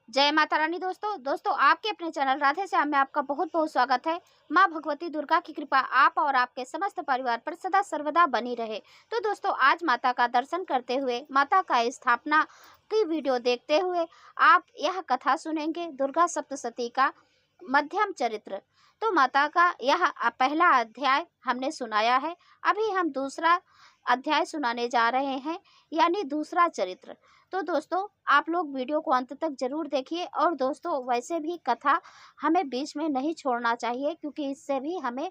जय माता रानी। दोस्तों आपके अपने चैनल राधे श्याम में आपका बहुत बहुत स्वागत है। माँ भगवती दुर्गा की कृपा आप और आपके समस्त परिवार पर सदा सर्वदा बनी रहे। तो दोस्तों आज माता का दर्शन करते हुए, माता का स्थापना की वीडियो देखते हुए आप यह कथा सुनेंगे, दुर्गा सप्तशती का मध्यम चरित्र। तो माता का यह पहला अध्याय हमने सुनाया है, अभी हम दूसरा अध्याय सुनाने जा रहे हैं, यानी दूसरा चरित्र। तो दोस्तों आप लोग वीडियो को अंत तक जरूर देखिए। और दोस्तों वैसे भी कथा हमें बीच में नहीं छोड़ना चाहिए, क्योंकि इससे भी हमें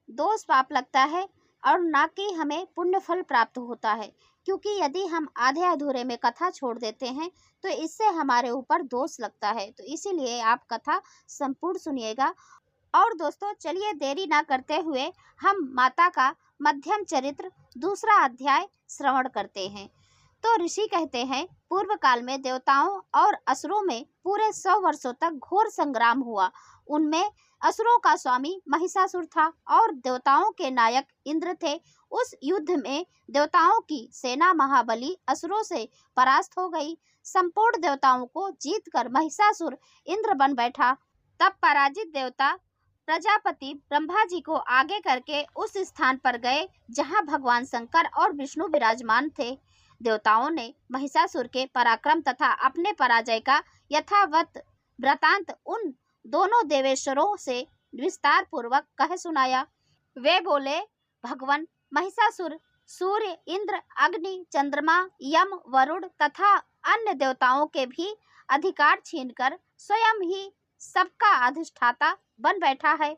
दोष पाप लगता है और ना कि हमें पुण्य फल प्राप्त होता है। क्योंकि यदि हम आधे अधूरे में कथा छोड़ देते हैं तो इससे हमारे ऊपर दोष लगता है। तो इसीलिए आप कथा संपूर्ण सुनिएगा। और दोस्तों चलिए देरी ना करते हुए हम माता का मध्यम चरित्र दूसरा अध्याय श्रवण करते हैं। तो ऋषि कहते हैं, पूर्व काल में देवताओं और असुरों में पूरे 100 वर्षों तक घोर संग्राम हुआ। उनमें असुरों का स्वामी महिषासुर था और देवताओं के नायक इंद्र थे। उस युद्ध में देवताओं की सेना महाबली असुरों से परास्त हो गई। संपूर्ण देवताओं को जीतकर महिषासुर इंद्र बन बैठा। तब पराजित देवता प्रजापति ब्रह्मा जी को आगे करके उस स्थान पर गए जहां भगवान शंकर और विष्णु विराजमान थे। देवताओं ने महिषासुर के पराक्रम तथा अपने पराजय का यथावत वृतांत उन दोनों देवेश्वरों से विस्तार पूर्वक कह सुनाया। वे बोले, भगवान महिषासुर सूर्य, इंद्र, अग्नि, चंद्रमा, यम, वरुण तथा अन्य देवताओं के भी अधिकार छीनकर स्वयं ही सबका अधिष्ठाता बन बैठा है।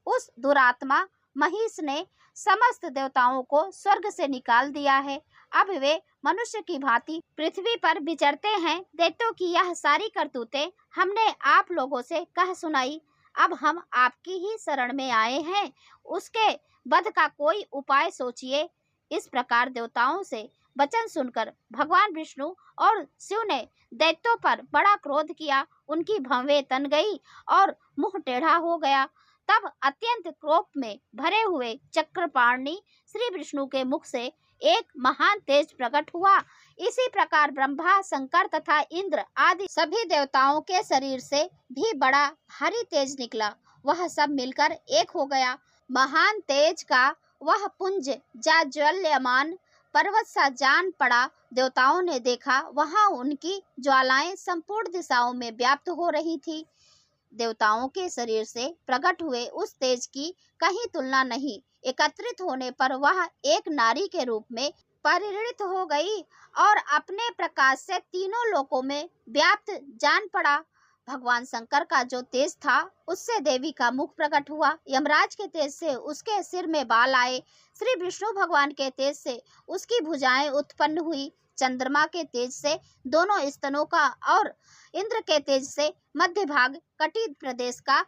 उस दुरात्मा महिष ने समस्त देवताओं को स्वर्ग से निकाल दिया है। अब वे मनुष्य की भांति पृथ्वी पर विचरते हैं। दैत्यों की यह सारी करतूतें हमने आप लोगों से कह सुनाई। अब हम आपकी ही शरण में आए हैं, उसके वध का कोई उपाय सोचिए। इस प्रकार देवताओं से वचन सुनकर भगवान विष्णु और शिव ने दैत्यों पर बड़ा क्रोध किया। उनकी भवें तन गई और मुंह टेढ़ा हो गया। तब अत्यंत क्रोध में भरे हुए चक्रपाणि श्री विष्णु के मुख से एक महान तेज प्रकट हुआ। इसी प्रकार ब्रह्मा, शंकर तथा इंद्र आदि सभी देवताओं के शरीर से भी बड़ा भारी तेज निकला। वह सब मिलकर एक हो गया। महान तेज का वह पुंज जाज्वल्यमान पर्वत सा जान पड़ा। देवताओं ने देखा, वहां उनकी ज्वालाएं संपूर्ण दिशाओं में व्याप्त हो रही थी। देवताओं के शरीर से प्रकट हुए उस तेज की कहीं तुलना नहीं। एकत्रित होने पर वह एक नारी के रूप में परिणित हो गई और अपने प्रकाश से तीनों लोकों में व्याप्त जान पड़ा। भगवान शंकर का जो तेज था उससे देवी का मुख प्रकट हुआ। यमराज के तेज से उसके सिर में बाल आए। श्री विष्णु भगवान के तेज से उसकी भुजाएं उत्पन्न हुई। चंद्रमा के तेज से दोनों स्तनों का और इंद्र के तेज से मध्य भाग कटी प्रदेश का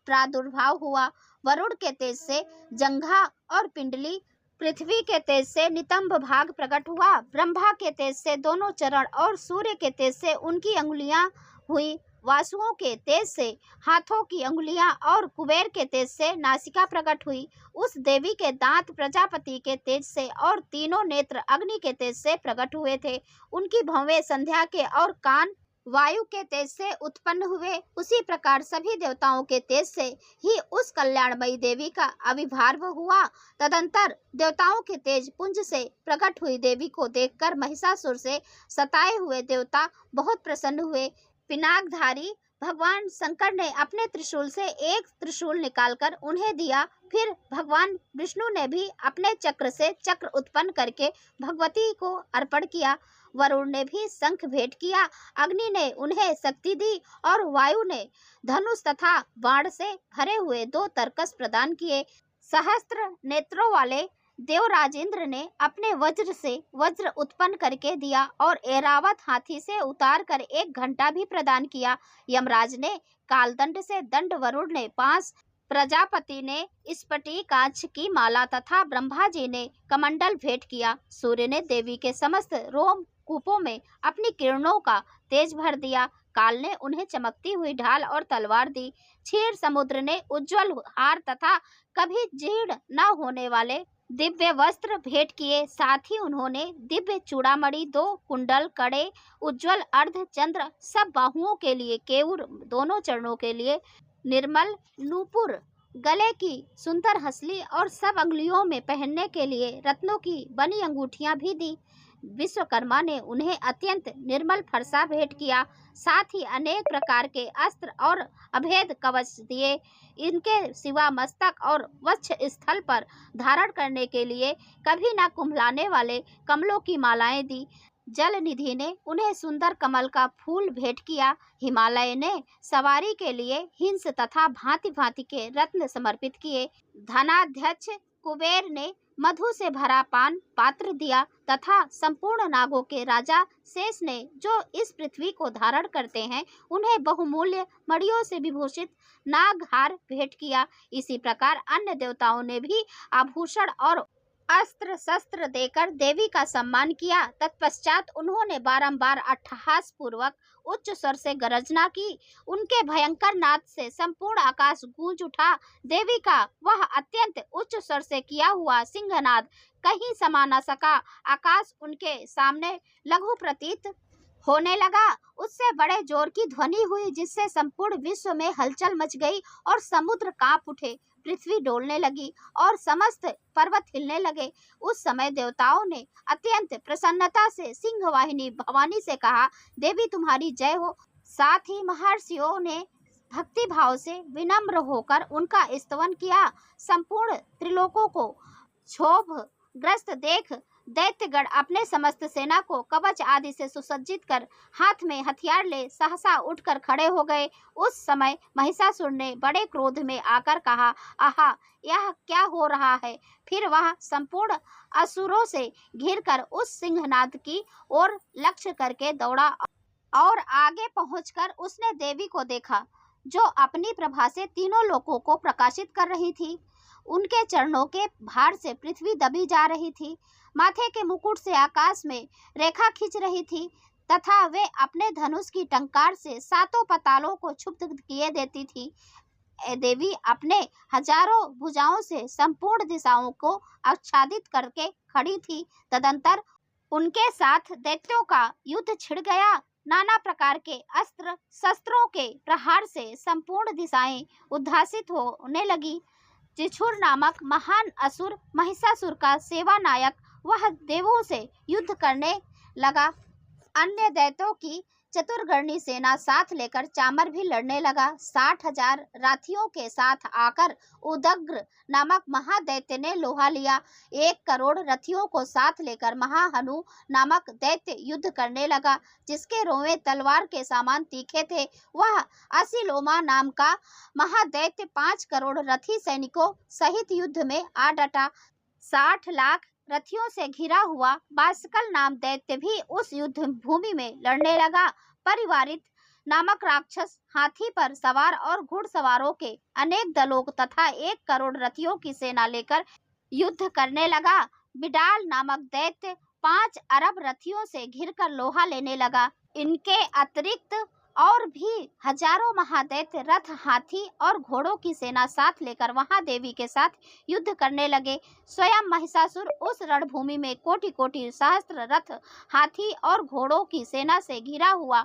प्रादुर्भाव हुआ। वरुण के तेज से जंघा और पिंडली, पृथ्वी के तेज से नितंब भाग प्रकट हुआ। ब्रह्मा के तेज से दोनों चरण और सूर्य के तेज से उनकी अंगुलियां हुई। वासुओं के तेज से हाथों की अंगुलियां और कुबेर के तेज से नासिका प्रकट हुई। उस देवी के दांत प्रजापति के तेज से और तीनों नेत्र अग्नि के तेज से प्रकट हुए थे। उनकी भवें संध्या के और कान वायु के तेज से उत्पन्न हुए। उसी प्रकार सभी देवताओं के तेज से ही उस कल्याणमयी देवी का आविर्भाव हुआ। तदंतर देवताओं के तेज पुंज से प्रकट हुई देवी को देखकर महिषासुर से सताए हुए देवता बहुत प्रसन्न हुए। पिनाकधारी भगवान शंकर ने अपने त्रिशूल से एक त्रिशूल निकालकर उन्हें दिया। फिर भगवान विष्णु ने भी अपने चक्र से चक्र उत्पन्न करके भगवती को अर्पण किया। वरुण ने भी शंख भेंट किया। अग्नि ने उन्हें शक्ति दी और वायु ने धनुष तथा बाण से भरे हुए 2 तरकस प्रदान किए। सहस्त्र नेत्रों वाले देवराज इंद्र ने अपने वज्र से वज्र उत्पन्न करके दिया और ऐरावत हाथी से उतार कर 1 घंटा भी प्रदान किया। यमराज ने कालदंड से दंड, वरुण ने पास, प्रजापति ने स्फटिकाक्ष की माला तथा ब्रह्मा जी ने कमंडल भेंट किया। सूर्य ने देवी के समस्त रोम कूपों में अपनी किरणों का तेज भर दिया। काल ने उन्हें चमकती हुई ढाल और तलवार दी। क्षीर समुद्र ने उज्जवल हार तथा कभी जीर्ण न होने वाले दिव्य वस्त्र भेंट किए। साथ ही उन्होंने दिव्य चूड़ामणि, 2 कुंडल, कड़े, उज्जवल अर्ध चंद्र, सब बाहुओं के लिए केयूर, दोनों चरणों के लिए निर्मल नूपुर, गले की सुंदर हसली और सब अंगुलियों में पहनने के लिए रत्नों की बनी अंगूठियां भी दी। विश्वकर्मा ने उन्हें अत्यंत निर्मल फरसा भेंट किया। साथ ही अनेक प्रकार के अस्त्र और अभेद कवच दिए। इनके सिवा मस्तक और वक्ष स्थल पर धारण करने के लिए कभी न कुम्भलाने वाले कमलों की मालाएं दी। जल निधि ने उन्हें सुंदर कमल का फूल भेंट किया। हिमालय ने सवारी के लिए हिंस तथा भांति भांति के रत्न समर्पित किए। धनाध्यक्ष कुबेर ने मधु से भरा पान पात्र दिया तथा संपूर्ण नागों के राजा शेष ने, जो इस पृथ्वी को धारण करते हैं, उन्हें बहुमूल्य मणियों से विभूषित नागहार भेंट किया। इसी प्रकार अन्य देवताओं ने भी आभूषण और अस्त्र शस्त्र देकर देवी का सम्मान किया। तत्पश्चात उन्होंने बारंबार अट्टहास पूर्वक उच्च स्वर से गर्जना की। उनके भयंकर नाद से संपूर्ण आकाश गूंज उठा। देवी का वह अत्यंत उच्च स्वर से किया हुआ सिंहनाद कहीं समा न सका। आकाश उनके सामने लघु प्रतीत होने लगा। उससे बड़े जोर की ध्वनि हुई, जिससे संपूर्ण विश्व में हलचल मच गई और समुद्र कांप उठे, पृथ्वी डोलने लगी और समस्त पर्वत हिलने लगे। उस समय देवताओं ने अत्यंत प्रसन्नता से सिंह वाहिनी भवानी से कहा, देवी तुम्हारी जय हो। साथ ही महर्षियों ने भक्ति भाव से विनम्र होकर उनका स्तवन किया। संपूर्ण त्रिलोकों को क्षोभ ग्रस्त देख दैत्यगण अपने समस्त सेना को कवच आदि से सुसज्जित कर हाथ में हथियार ले सहसा उठकर खड़े हो गए। उस समय महिषासुर ने बड़े क्रोध में आकर कहा, आहा, यह क्या हो रहा है। फिर वह संपूर्ण असुरों से घिरकर उस सिंहनाद की ओर लक्ष्य करके दौड़ा और आगे पहुंचकर उसने देवी को देखा, जो अपनी प्रभा से तीनों लोकों को प्रकाशित कर रही थी। उनके चरणों के भार से पृथ्वी दबी जा रही थी। माथे के मुकुट से आकाश में रेखा खींच रही थी तथा वे अपने धनुष की टंकार से सातों पतालों को क्षुब्ध किए देती थी। देवी अपने हजारों भुजाओं से संपूर्ण दिशाओं को आच्छादित करके खड़ी थी। तदंतर उनके साथ दैत्यों का युद्ध छिड़ गया। नाना प्रकार के अस्त्र शस्त्रों के प्रहार से संपूर्ण दिशाएं उद्भासित होने लगी। जिछुर नामक महान असुर महिषासुर का सेवा नायक वह देवों से युद्ध करने लगा। अन्य दैत्यों की चतुर्गर्णी सेना साथ लेकर चामर भी लड़ने लगा। 60,000 राथियों के साथ आकर उदग्र नामक महादैत्य ने लोहा लिया। 1 करोड़ रथियों को साथ लेकर महाहनु नामक दैत्य युद्ध करने लगा, जिसके रोवे तलवार के समान तीखे थे। वह असिलोमा नाम का महादैत्य 5 करोड़ रथी सैनिकों सहित युद्ध में आ डटा। 60 लाख रथियों से घिरा हुआ बासकल नाम दैत्य भी उस युद्ध भूमि में लड़ने लगा। परिवारित नामक राक्षस हाथी पर सवार और घुड़सवारों के अनेक दलों तथा 1 करोड़ रथियों की सेना लेकर युद्ध करने लगा। बिडाल नामक दैत्य 5 अरब रथियों से घिरकर लोहा लेने लगा। इनके अतिरिक्त और भी हजारों महादैत्य रथ, हाथी और घोड़ों की सेना साथ लेकर वहां देवी के साथ युद्ध करने लगे। स्वयं महिषासुर उस रणभूमि में कोटि कोटि सहस्त्र रथ, हाथी और घोड़ों की सेना से घिरा हुआ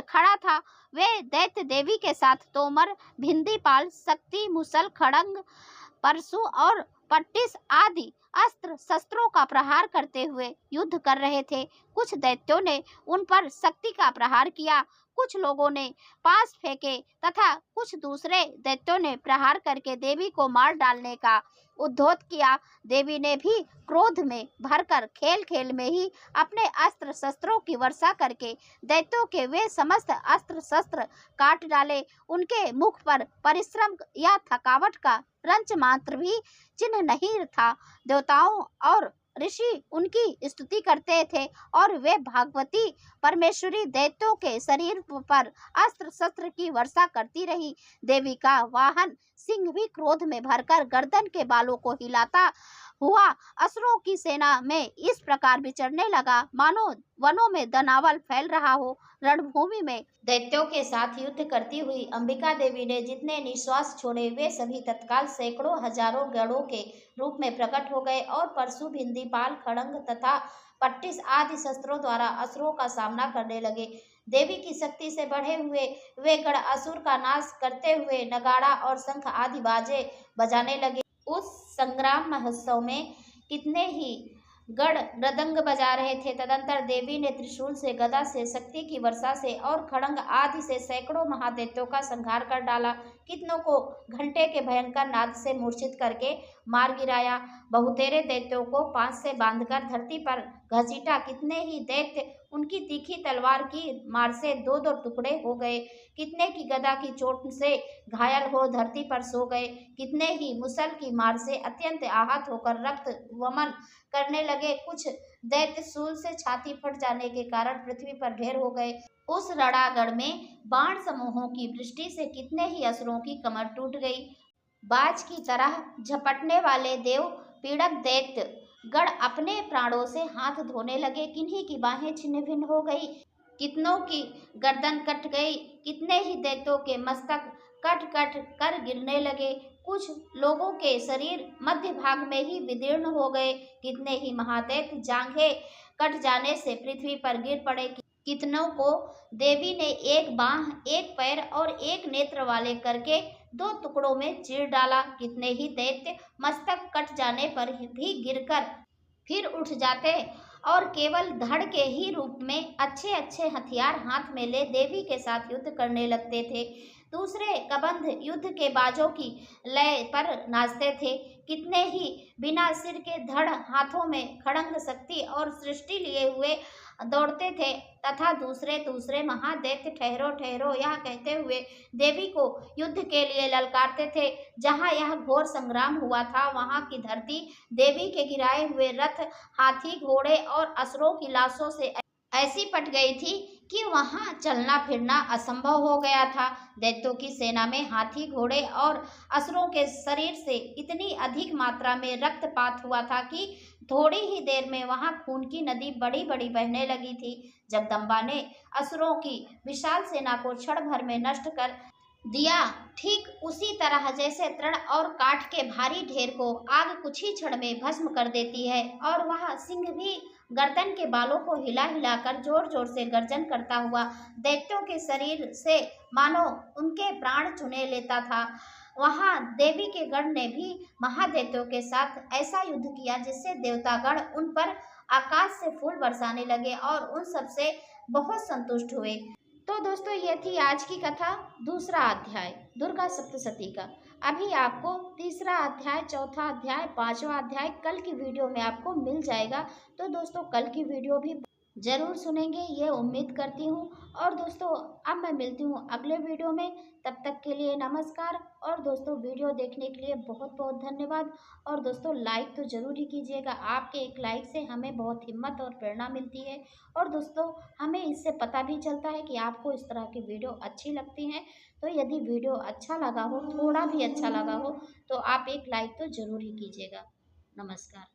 खड़ा था। वे दैत्य देवी के साथ तोमर, भिंदीपाल, शक्ति, मुसल, खड़ंग, परशु और पट्टिस आदि अस्त्र शस्त्रों का प्रहार करते हुए युद्ध कर रहे थे। कुछ दैत्यों ने उन पर शक्ति का प्रहार किया, कुछ लोगों ने पास फेंके तथा कुछ दूसरे दैत्यों ने प्रहार करके देवी को मार डालने का उद्योत किया। देवी ने भी क्रोध में भरकर खेल खेल में ही अपने अस्त्र शस्त्रों की वर्षा करके दैत्यों के वे समस्त अस्त्र शस्त्र काट डाले। उनके मुख पर परिश्रम या थकावट का रंच मात्र भी चिन्ह नहीं था। देवताओं और ऋषि उनकी स्तुति करते थे और वे भागवती परमेश्वरी दैत्यों के शरीर पर अस्त्र शस्त्र की वर्षा करती रही। देवी का वाहन सिंह भी क्रोध में भरकर गर्दन के बालों को हिलाता हुआ। असुरों की सेना में इस प्रकार विचरने लगा मानो वनों में दनावल फैल रहा हो। रणभूमि में दैत्यों के साथ युद्ध करती हुई अंबिका देवी ने जितने निश्वास छोड़े वे सभी तत्काल सैकड़ों हजारों गणों के रूप में प्रकट हो गए और परशु, भिंदी, पाल, खड़ंग तथा पट्टिस आदि शस्त्रों द्वारा असुरों का सामना करने लगे। देवी की शक्ति से बढ़े हुए वे गण असुर का नाश करते हुए नगाड़ा और शंख आदि बाजे बजाने लगे। उस संग्राम महोत्सव में कितने ही गण मृदंग बजा रहे थे। तदंतर देवी ने त्रिशूल से, गदा से, शक्ति की वर्षा से और खड़ंग आदि से सैकड़ों महादैत्यों का संहार कर डाला। कितनों को घंटे के भयंकर नाद से मूर्छित करके मार गिराया। बहुतेरे दैत्यों को पांच से बांधकर धरती पर घसीटा। कितने ही दैत्य उनकी तीखी तलवार की मार से दो दो टुकड़े हो गए। कितने की गदा की चोट से घायल हो धरती पर सो गए। कितने ही मुसल की मार से अत्यंत आहत होकर रक्त वमन करने लगे। कुछ दैत्य शूल से छाती फट जाने के कारण पृथ्वी पर ढेर हो गए। उस रणांगण में बाण समूहों की वृष्टि से कितने ही असुरों की कमर टूट गई। बाज की तरह झपटने वाले देव पीड़क दैत्य गण अपने प्राणों से हाथ धोने लगे। किन्हीं की बाहें छिन्न भिन्न हो गई, कितनों की गर्दन कट गई। कितने ही दैत्यों के मस्तक कट कट कर गिरने लगे। कुछ लोगों के शरीर मध्य भाग में ही विदीर्ण हो गए। कितने ही महादैत्य जांघें कट जाने से पृथ्वी पर गिर पड़े। कितनों को देवी ने एक बाह, एक पैर और एक नेत्र वाले करके दो टुकड़ों में चीर डाला। कितने ही दैत्य मस्तक कट जाने पर भी गिरकर फिर उठ जाते और केवल धड़ के ही रूप में अच्छे अच्छे हथियार हाथ में ले देवी के साथ युद्ध करने लगते थे। दूसरे कबंध युद्ध के बाजों की लय पर नाचते थे। कितने ही बिना सिर के धड़ हाथों में खड़ंग, शक्ति और सृष्टि लिए हुए दौड़ते थे तथा दूसरे दूसरे महादैत्य ठहरो ठहरो यह कहते हुए देवी को युद्ध के लिए ललकारते थे। जहाँ यह घोर संग्राम हुआ था वहाँ की धरती देवी के गिराए हुए रथ, हाथी, घोड़े और असुरों की लाशों से ऐसी पट गई थी कि वहां चलना फिरना असंभव हो गया था। दैत्यों की सेना में हाथी, घोड़े और असुरों के शरीर से इतनी अधिक मात्रा में रक्तपात हुआ था कि थोड़ी ही देर में वहां खून की नदी बड़ी बड़ी बहने लगी थी। जगदम्बा ने असुरों की विशाल सेना को क्षण भर में नष्ट कर दिया, ठीक उसी तरह जैसे तृण और काठ के भारी ढेर को आग कुछ ही क्षण में भस्म कर देती है। और वह सिंह भी गर्दन के बालों को हिला हिलाकर जोर जोर से गर्जन करता हुआ दैत्यों के शरीर से मानो उनके प्राण चुने लेता था। वहां देवी के गण ने भी महादैत्यों के साथ ऐसा युद्ध किया जिससे देवतागण उन पर आकाश से फूल बरसाने लगे और उन सब से बहुत संतुष्ट हुए। तो दोस्तों ये थी आज की कथा, दूसरा अध्याय दुर्गा सप्तशती का। अभी आपको तीसरा अध्याय, चौथा अध्याय, पांचवा अध्याय कल की वीडियो में आपको मिल जाएगा। तो दोस्तों कल की वीडियो भी जरूर सुनेंगे ये उम्मीद करती हूँ। और दोस्तों अब मैं मिलती हूँ अगले वीडियो में, तब तक के लिए नमस्कार। और दोस्तों वीडियो देखने के लिए बहुत बहुत धन्यवाद। और दोस्तों लाइक तो ज़रूर ही कीजिएगा, आपके एक लाइक से हमें बहुत हिम्मत और प्रेरणा मिलती है। और दोस्तों हमें इससे पता भी चलता है कि आपको इस तरह की वीडियो अच्छी लगती हैं। तो यदि वीडियो अच्छा लगा हो, थोड़ा भी अच्छा लगा हो, तो आप एक लाइक तो ज़रूर ही कीजिएगा। नमस्कार।